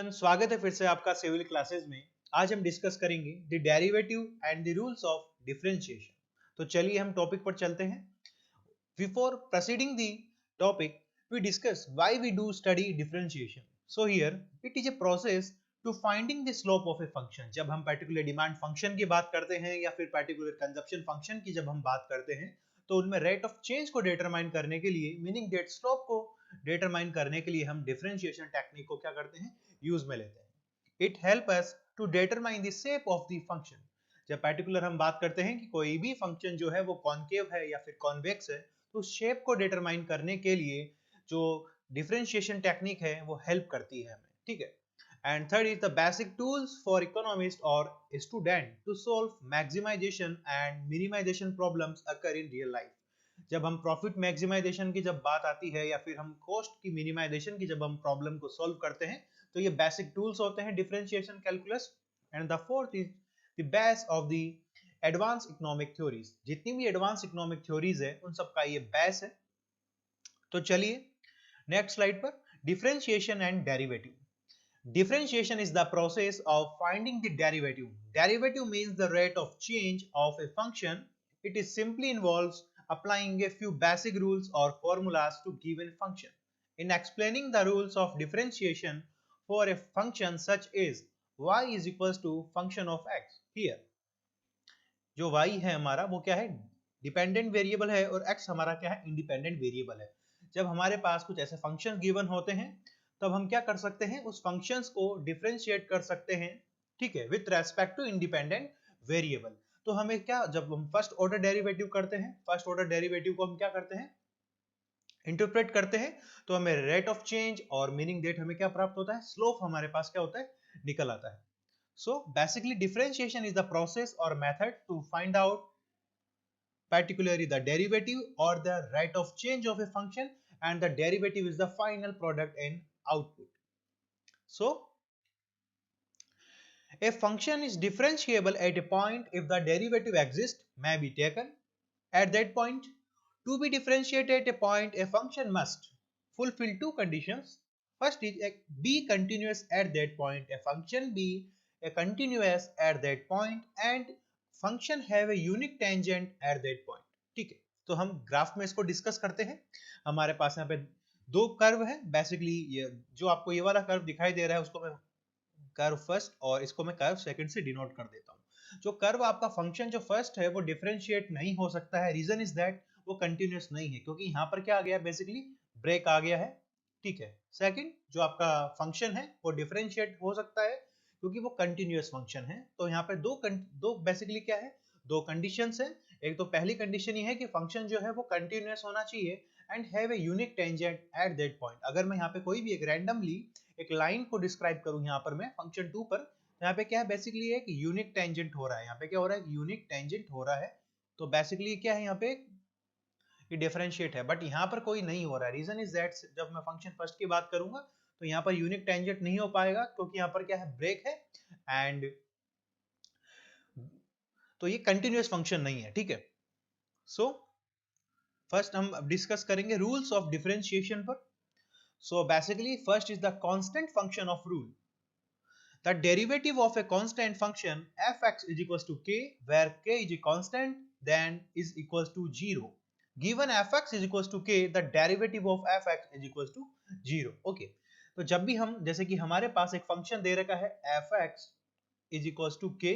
Everyone, स्वागत है फिर से आपका सिविल क्लासेस में। आज हम डिस्कस करेंगे the derivative and the rules of differentiation. तो चलिए हम टॉपिक पर चलते हैं। Before proceeding the topic, we discuss why we do study differentiation. So here it is a process to finding the slope of a function. जब हम particular demand function की बात करते हैं या फिर पर्टिकुलर कंजप्शन फंक्शन की जब हम बात करते हैं, तो उनमें रेट ऑफ चेंज को डिटरमाइन करने के लिए, मीनिंग डेट स्लोप को डिटरमाइन करने के लिए हम डिफरेंशिएशन टेक्निक को क्या करते हैं, यूज में लेते हैं। It help us to determine the shape of the function. जब पर्टिकुलर हम बात करते हैं कि कोई भी फंक्शन जो है वो कॉनकेव है या फिर कॉन्वेक्स है, तो शेप को डिटरमाइन करने के लिए जो डिफरेंशिएशन टेक्निक है वो हेल्प करती है हमें, ठीक है। And third is the basic tools for economist और student to solve maximisation and minimisation problems occur in real life. जब हम प्रॉफिट मैक्सिमाइजेशन की जब बात आती है या फिर हम कॉस्ट की मिनिमाइजेशन की जब हम प्रॉब्लम को सॉल्व करते हैं, तो ये बेसिक टूल्स होते हैं differentiation calculus. And the fourth is the base of the advance economic theories. जितनी भी एडवांस इकोनॉमिक थ्योरीज है उन सबका ये बेस है। तो चलिए नेक्स्ट स्लाइड पर, differentiation and derivative. Differentiation is the process of finding the derivative. Derivative means the rate of change of a function. It is simply involves applying a few basic rules or formulas to given function. In explaining the rules of differentiation for a function such as y is equals to function of x. Here, जो y है हमारा वो क्या है, dependent variable है, और x हमारा क्या है, इंडिपेंडेंट वेरिएबल है। जब हमारे पास कुछ ऐसे फंक्शन गिवन होते हैं, तब हम क्या कर सकते हैं, उस फंक्शंस को डिफरेंशिएट कर सकते हैं, ठीक है, with respect to independent variable. तो हमें क्या, जब हम फर्स्ट ऑर्डर डेरिवेटिव करते हैं, फर्स्ट ऑर्डर डेरिवेटिव को हम क्या करते हैं, इंटरप्रेट करते हैं, तो हमें रेट ऑफ चेंज और मीनिंग डेट हमें क्या प्राप्त होता है, स्लोप हमारे पास क्या होता है, निकल आता है। So basically differentiation is the process or method to find out particularly the derivative or the rate of change of a function, and the derivative is the final product and output. So a function is differentiable at a point if the derivative exists may be taken at that point. To be differentiated at a point, a function must fulfill two conditions. First is be continuous at that point, a function be a continuous at that point, and function have a unique tangent at that point. ठीक है, तो हम graph में इसको discuss करते हैं। हमारे पास यहाँ पे दो कर्व है। बेसिकली ये जो आपको ये वाला कर्व दिखाई दे रहा है उसको मैं कर्व फर्स्ट और इसको मैं कर्व सेकंड से डिनोट कर देता हूँ। जो कर्व आपका फंक्शन जो फर्स्ट है वो डिफरेंशिएट नहीं हो सकता है। रीजन इज दैट वो कंटिन्यूअस नहीं है, क्योंकि यहाँ पर क्या आ गया, बेसिकली ब्रेक आ गया है, ठीक है। सेकंड, जो आपका फंक्शन है वो डिफरेंशिएट हो सकता है क्योंकि वो कंटिन्यूअस फंक्शन है। तो यहाँ पे दो बेसिकली क्या है, दो कंडीशंस है। एक तो पहली कंडीशन ये है कि फंक्शन जो है वो कंटिन्यूअस होना चाहिए and have a unique tangent at that point. अगर मैं यहाँ पे कोई भी एक रैंडमली एक लाइन को डिस्क्राइब करूं यहाँ पर मैं फंक्शन 2 पर, यहाँ पे क्या है, बेसिकली है कि यूनिक टेंजेंट हो रहा है। यहाँ पे क्या हो रहा है, यूनिक टेंजेंट हो रहा है। तो बेसिकली क्या है, यहाँ पे ये डिफरेंशिएट है, बट यहाँ पर कोई नहीं हो रहा है। रीजन इज दैट जब मैं फंक्शन फर्स्ट की बात करूंगा तो यहाँ पर यूनिक टेंजेंट नहीं हो पाएगा, क्योंकि यहाँ पर क्या है, ब्रेक है, एंड तो ये कंटिन्यूअस फंक्शन नहीं है, ठीक है। सो फर्स्ट हम डिस्कस करेंगे रूल्स ऑफ डिफरेंशिएशन पर। So basically first is the constant function of rule. The derivative of a constant function fx is equals to k, where k is a constant then is equals to 0. Given fx is equals to k, the derivative of fx is equals to 0. Okay. तो जब भी हम, जैसे कि हमारे पास एक function दे रखा है fx is equals to k,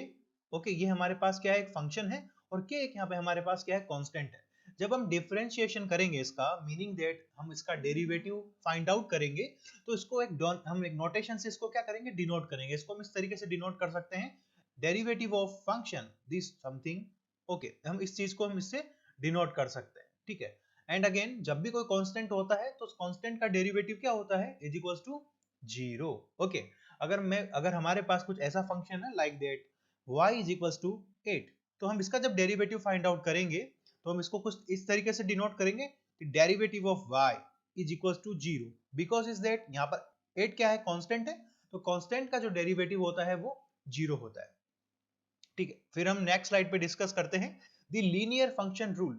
okay, ये हमारे पास क्या है, एक फंक्शन है, और k एक यहाँ पे हमारे पास क्या है, कांस्टेंट है। जब हम डिफरेंशिएशन करेंगे इसका, मीनिंग दैट हम इसका डेरिवेटिव फाइंड आउट करेंगे, तो इसको हम एक नोटेशन से इसको क्या करेंगे, डिनोट करेंगे। इसको हम इस तरीके से डिनोट कर सकते हैं, derivative of function this something, okay, हम इस चीज को हम इससे डिनोट कर सकते हैं, ठीक है। एंड अगेन जब भी कोई कांस्टेंट होता है तो उस कांस्टेंट का डेरिवेटिव क्या होता है, इज इक्वल्स टू 0, ओके। अगर हमारे पास कुछ ऐसा फंक्शन है like that y is equals to 8, तो हम इसका जब डेरिवेटिव फाइंड आउट करेंगे तो हम इसको कुछ इस तरीके से डिनोट करेंगे, derivative of y is equals to 0, because is that यहाँ पर 8 क्या है, कांस्टेंट है, तो कांस्टेंट का जो डेरिवेटिव होता है वो 0 होता है, ठीक है। फिर हम नेक्स्ट स्लाइड पे डिस्कस करते हैं the linear function rule.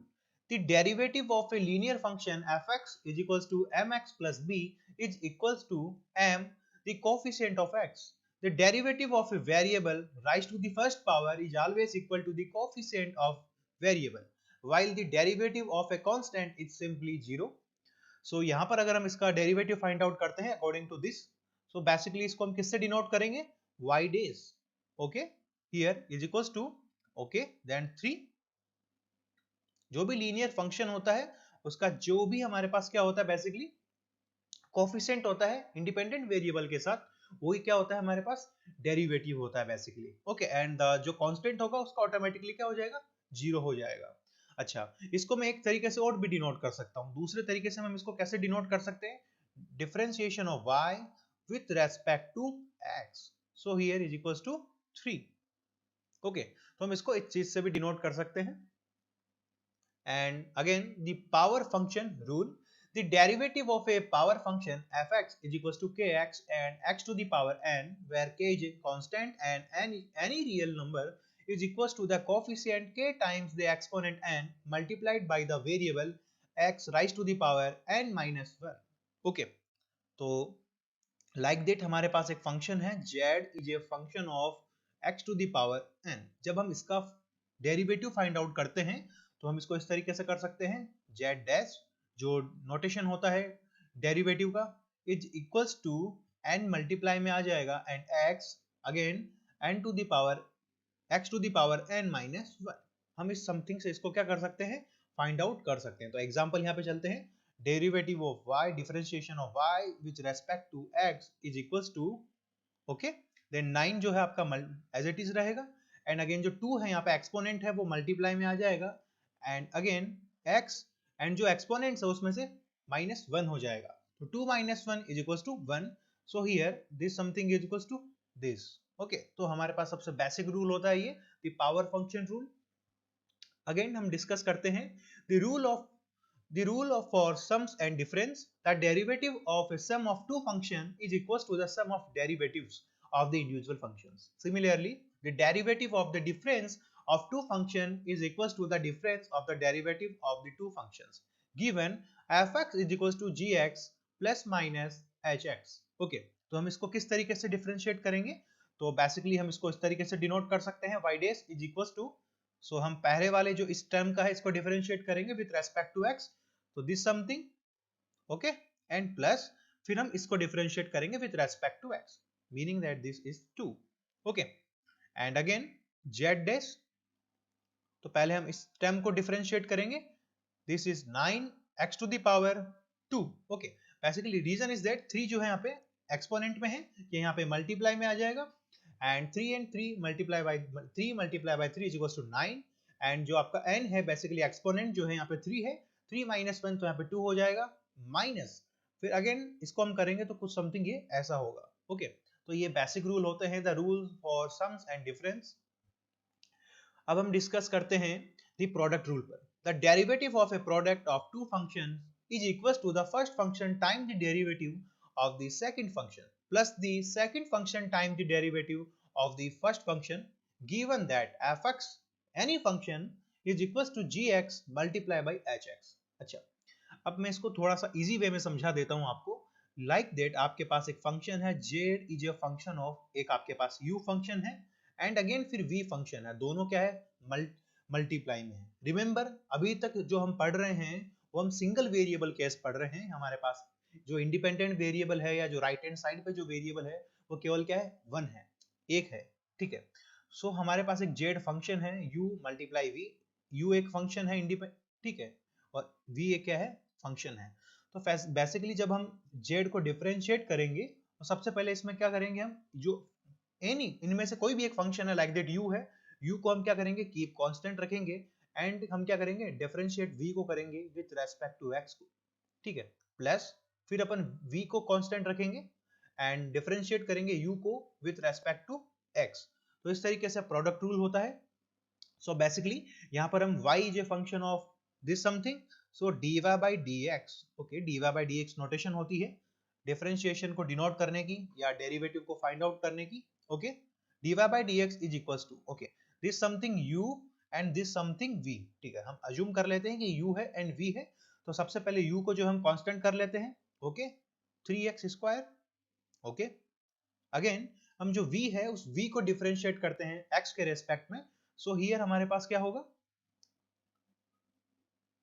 The derivative of a linear function fx is equals to mx plus b is equals to m the coefficient of x. The derivative of a variable raised to the first power is always equal to the coefficient of variable, while the derivative of a constant is simply 0. So यहाँ पर अगर हम इसका derivative find out करते हैं according to this, so basically इसको हम किससे डिनोट करेंगे, y days. Okay, here is equals to, okay then 3. जो भी लीनियर फंक्शन होता है उसका जो भी हमारे पास क्या होता है बेसिकली कोफिशिएंट होता है इंडिपेंडेंट वेरिएबल के साथ, वही क्या होता है हमारे पास डेरिवेटिव होता है बेसिकली. ओके, एंड जो कांस्टेंट होगा उसका ऑटोमेटिकली क्या हो जाएगा, जीरो हो जाएगा. अच्छा, इसको मैं एक तरीके से और भी डिनोट कर सकता हूं. दूसरे तरीके से हम इसको कैसे डिनोट कर सकते हैं, differentiation of y with respect to x. So here is equals to 3. Okay, तो हम इसको इस चीज से भी डिनोट कर सकते हैं. And again the power function rule, the derivative of a power function fx is equals to kx and x to the power n, where k is a constant and any real number is equals to the coefficient k times the exponent n multiplied by the variable x raised to the power n minus 1. Okay, तो like that हमारे पास एक function है z is a function of x to the power n. जब हम इसका derivative find out करते हैं तो हम इसको इस तरीके से कर सकते हैं, z डैश जो नोटेशन होता है डेरिवेटिव का is equals to n multiply में आ जाएगा and x again n to the power x to the power n minus 1. हम इस समथिंग से इसको क्या कर सकते हैं, फाइंड आउट कर सकते हैं. तो एग्जांपल यहाँ पे चलते हैं, derivative of y, differentiation of y with respect to x is equals to, okay then 9 जो है आपका एज इट इज रहेगा एंड अगेन जो 2 है यहाँ पे एक्सपोनेंट है वो मल्टीप्लाई में आ जाएगा एंड अगेन x एंड जो एक्सपोनेंट्स है उसमें से -1 हो जाएगा. तो 2 minus 1 is equals to 1. So here this something is equals to this. Okay, तो हमारे पास सबसे बेसिक रूल होता है ये, the power function rule. Again हम डिस्कस करते हैं the rule of for sums and difference, that derivative of a sum of two function is equals to the sum of derivatives of the individual functions. Similarly, the derivative of the difference of two function is equals to the difference of the derivative of the two functions given fx is equals to gx plus minus hx. Okay, तो हम इसको किस तरीके से differentiate करेंगे, तो basically हम इसको इस तरीके से डिनोट कर सकते हैं y dash is equals to, सो हम पहले वाले जो इस टर्म का है इसको डिफरेंशिएट करेंगे विथ रेस्पेक्ट टू x, तो this something, okay and plus फिर हम इसको डिफरेंशिएट करेंगे with respect to x, meaning that this is 2. Okay, and again z dash, तो पहले हम इस टर्म को डिफरेंशिएट करेंगे, this is 9x to the power 2. Okay, basically reason is that 3 जो है यहाँ पे एक्सपोनेंट में है, ये यहाँ पे मल्टीप्लाई में आ जाएगा and 3 and 3 multiply by 3 is equals to 9 and जो आपका n है बेसिकली एक्सपोनेंट जो है यहाँ पे 3 है, 3 minus 1 तो यहाँ पे 2 हो जाएगा माइनस, फिर अगेन इसको हम करेंगे तो कुछ समथिंग ये ऐसा होगा. ओके, तो ये बेसिक रूल होते हैं, the rule for sums and difference. अब हम डिस्कस करते हैं द प्रोडक्ट रूल पर. The derivative of a product of two function is equals to the first function time the derivative of the second function plus the second function time the derivative of the first function given that fx any function is equals to gx multiply by hx. अच्छा, अब मैं इसको थोड़ा सा easy way में समझा देता हूं आपको. लाइक दैट आपके पास एक फंक्शन है z is a function of, एक आपके पास u फंक्शन है एंड अगेन फिर v फंक्शन है, दोनों क्या है मल्टीप्लाई में है. रिमेंबर अभी तक जो हम पढ़ रहे हैं वो हम सिंगल वेरिएबल केस पढ़ रहे हैं. हमारे पास जो इंडिपेंडेंट वेरिएबल है या जो राइट हैंड साइड पे जो वेरिएबल है वो केवल क्या है, 1 है, एक है. ठीक है, सो हमारे पास एक z फंक्शन है u मल्टीप्लाई v, u एक फंक्शन है इंडिपेंडेंट, ठीक है, और v एक क्या है, फंक्शन है. तो बेसिकली जब हम z को डिफरेंशिएट करेंगे तो सबसे पहले इसमें क्या करेंगे, हम जो एनी इनमें से कोई भी एक फंक्शन है लाइक दैट u है, u को हम क्या करेंगे, कीप कांस्टेंट रखेंगे एंड हम क्या करेंगे, डिफरेंशिएट v को करेंगे विद रेस्पेक्ट टू x को. ठीक है, प्लस फिर अपन v को कांस्टेंट रखेंगे एंड डिफरेंशिएट करेंगे u को विद रेस्पेक्ट टू x. तो इस तरीके से प्रोडक्ट रूल होता है. सो बेसिकली यहाँ पर हम y is a function of this something, so dy by dx. Okay, dy by dx notation होती है डिफरेंशिएशन को डिनोट करने की या डेरिवेटिव को फाइंड आउट करने की. Okay, dy by dx is equals to, okay, this something u and this something v. ठीक है, हम अज्यूम कर लेते हैं कि u है and v है, तो सबसे पहले u को जो हम कांस्टेंट कर लेते हैं, okay, 3x square. Okay, again हम जो v है उस v को डिफरेंशिएट करते हैं x के रेस्पेक्ट में, सो हियर हमारे पास क्या होगा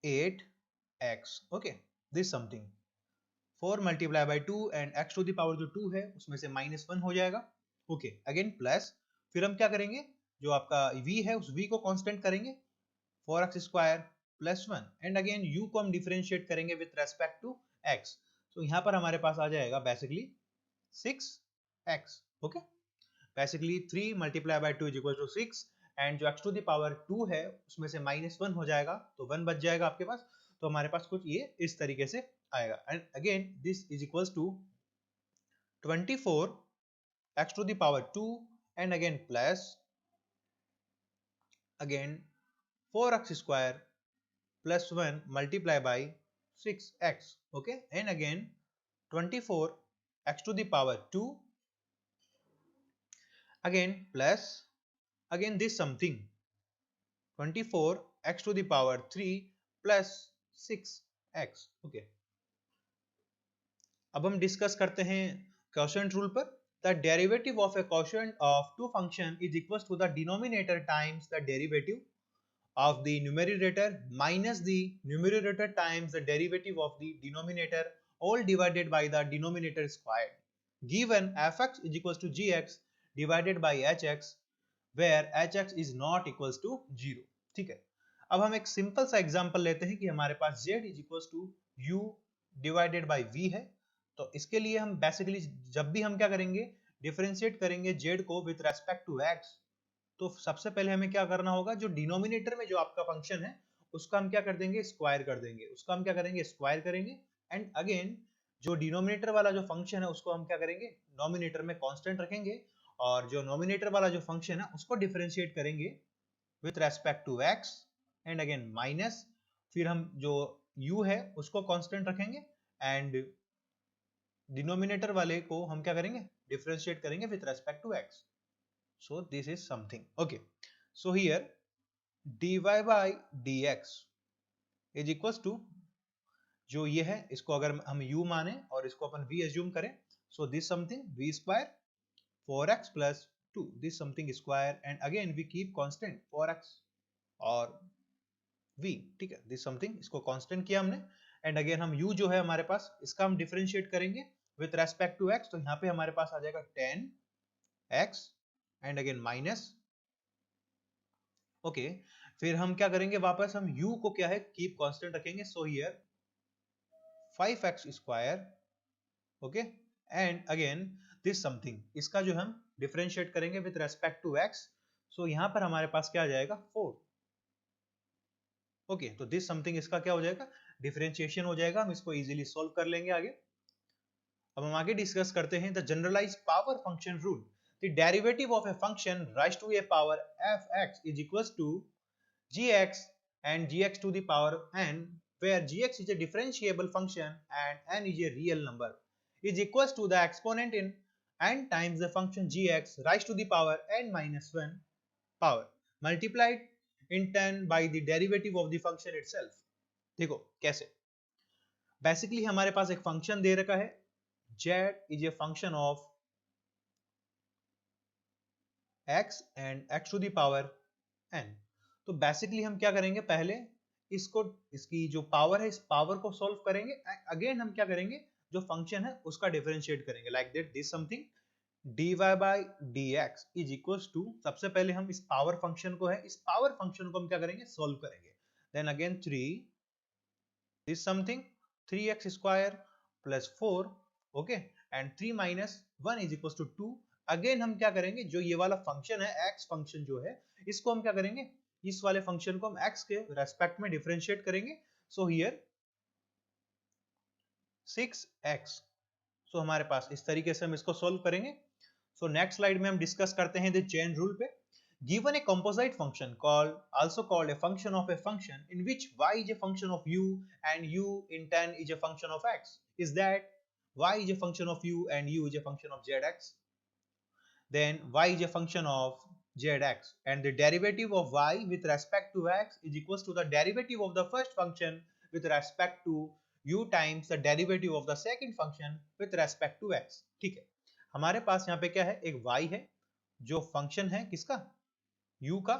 8x, okay, this something 4 multiply by 2 and x to the power जो 2 है उसमें से -1 हो जाएगा, ओके, अगेन प्लस, फिर हम क्या करेंगे, जो आपका v है उस v को कांस्टेंट करेंगे 4x square plus 1 and again u को हम डिफरेंशिएट करेंगे विद रेस्पेक्ट टू x, तो यहाँ पर हमारे पास आ जाएगा basically 6x, okay, basically 3 multiply by 2 is equal to 6 and जो x टू द पावर 2 है उसमें से -1 हो जाएगा तो 1 बच जाएगा आपके पास, तो हमारे पास कुछ ये इस तरीके से आएगा and again this is equals to 24 x to the power 2 and again plus again 4x square plus 1 multiply by 6x, okay, and again 24 x to the power 2 again plus again this something 24 x to the power 3 plus 6x, okay. अब हम discuss करते हैं quotient rule पर. The derivative of a quotient of two function is equals to the denominator times the derivative of the numerator minus the numerator times the derivative of the denominator all divided by the denominator squared. Given fx is equals to gx divided by hx where hx is not equals to 0. ठीक है, अब हम एक simple सा example लेते हैं कि हमारे पास z is equals to u divided by v है, तो इसके लिए हम बेसिकली जब भी हम क्या करेंगे डिफरेंशिएट करेंगे z को विद रेस्पेक्ट टू x, तो सबसे पहले हमें क्या करना होगा, जो डिनोमिनेटर में जो आपका फंक्शन है उसका हम क्या कर देंगे स्क्वायर कर देंगे, उसका हम क्या करेंगे स्क्वायर करेंगे एंड अगेन जो डिनोमिनेटर वाला जो फंक्शन है उसको हम क्या करेंगे नोमिनेटर में कांस्टेंट रखेंगे और जो नोमिनेटर वाला जो फंक्शन है उसको डिफरेंशिएट करेंगे with respect to x and again minus, फिर हम जो u है उसको कांस्टेंट रखेंगे एंड डिनोमिनेटर वाले को हम क्या करेंगे डिफरेंशिएट करेंगे with respect to x. So this is something, okay, so here dy by dx is equals to जो ये है इसको अगर हम u माने और इसको अपन v assume करें, so this something v square 4x plus 2 this something square and again we keep constant 4x और v, ठीक है, this something इसको कांस्टेंट किया हमने एंड अगेन हम u जो है हमारे पास इसका हम डिफरेंशिएट करेंगे विथ रेस्पेक्ट टू x, तो यहाँ पे हमारे पास आ जाएगा 10x and again minus, okay, फिर हम क्या करेंगे वापस हम u को क्या है कीप कांस्टेंट रखेंगे, so here 5x square, okay, and again this something इसका जो हम डिफरेंशिएट करेंगे विथ रेस्पेक्ट टू x, सो यहां पर हमारे पास क्या आ जाएगा 4, ओके, तो दिस समथिंग इसका क्या हो जाएगा डिफरेंशिएशन हो जाएगा, हम इसको इजीली सॉल्व कर लेंगे आगे. अब हम आगे डिस्कस करते हैं the generalised power function rule. The derivative of a function rise to a power fx is equals to gx and gx to the power n where gx is a differentiable function and n is a real number is equals to the exponent in n times the function gx raised to the power n minus 1 power multiplied in 10 by the derivative of the function itself. देखो कैसे, basically हमारे पास एक function दे रखा है z is a function of x and x to the power n. तो basically हम क्या करेंगे पहले इसको इसकी जो पावर है इस पावर को सॉल्व करेंगे, अगेन हम क्या करेंगे जो फंक्शन है उसका डिफरेंशिएट करेंगे like that this something dy by dx is equals to, सबसे पहले हम इस पावर फंक्शन को है इस पावर फंक्शन को हम क्या करेंगे सॉल्व करेंगे, then again 3 this something 3x square plus 4, okay, and 3 minus 1 is equals to 2. अगेन हम क्या करेंगे जो ये वाला फंक्शन है x फंक्शन जो है इसको हम क्या करेंगे इस वाले फंक्शन को हम x के रेस्पेक्ट में डिफरेंशिएट करेंगे, सो हियर 6x, सो हमारे पास इस तरीके से हम इसको सॉल्व करेंगे. सो नेक्स्ट स्लाइड में हम डिस्कस करते हैं द चेन रूल पे. Given a composite function also called a function of a function in which y is a function of u and u in turn is a function of x, is that y is a function of u and u is a function of zx, then y is a function of zx and the derivative of y with respect to x is equals to the derivative of the first function with respect to u times the derivative of the second function with respect to x. ठीक है, हमारे पास यहाँ पे क्या है, एक y है जो फंक्शन है किसका, u का,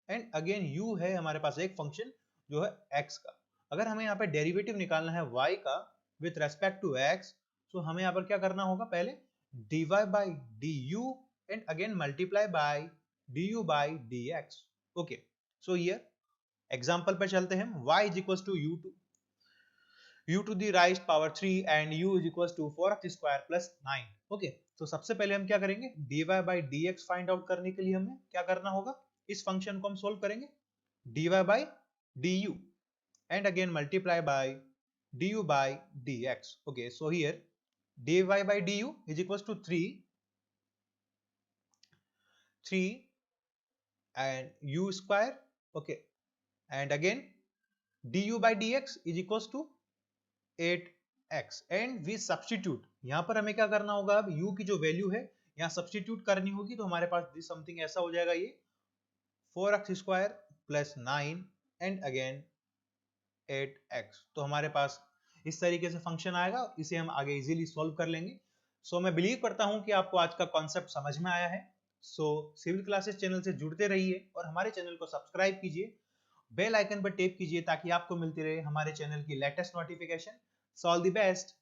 एंड अगेन u है हमारे पास एक फंक्शन जो है x का। अगर हमें यहाँ पे डेरिवेटिव निकालना है y का विथ रेस्पेक्ट टू x, तो हमें यहाँ पर क्या करना होगा, पहले dy by du and again multiply by du by dx। Okay, so here example पे चलते हैं। y is equals to u to the raised power 3 and u is equals to 4x square plus 9। Okay, तो सबसे पहले हम क्या करेंगे, dy by dx find out करने के लिए हमें क्या करना होगा, इस फंक्शन को हम सोल्व करेंगे, dy by du and again multiply by du by dx। okay, so here dy by du is equals to 3 and u square, okay, and again du by dx is equals to 8x and we substitute। यहां पर हमें क्या करना होगा, अब u की जो value है यहाँ सब्सटीट्यूट करनी होगी, तो हमारे पास दिस समथिंग ऐसा हो जाएगा, ये 4x square plus 9 and again 8x। तो हमारे पास इस तरीके से फंक्शन आएगा, इसे हम आगे इजीली सॉल्व कर लेंगे। सो मैं बिलीव करता हूं कि आपको आज का कॉन्सेप्ट समझ में आया है। सो सिविल क्लासेस चैनल से जुड़ते रहिए और हमारे चैनल को सब्सक्राइब कीजिए, बेल आइकन पर टैप कीजिए ताकि आपको मिलती रहे हमारे चैनल की latest notification. All the best.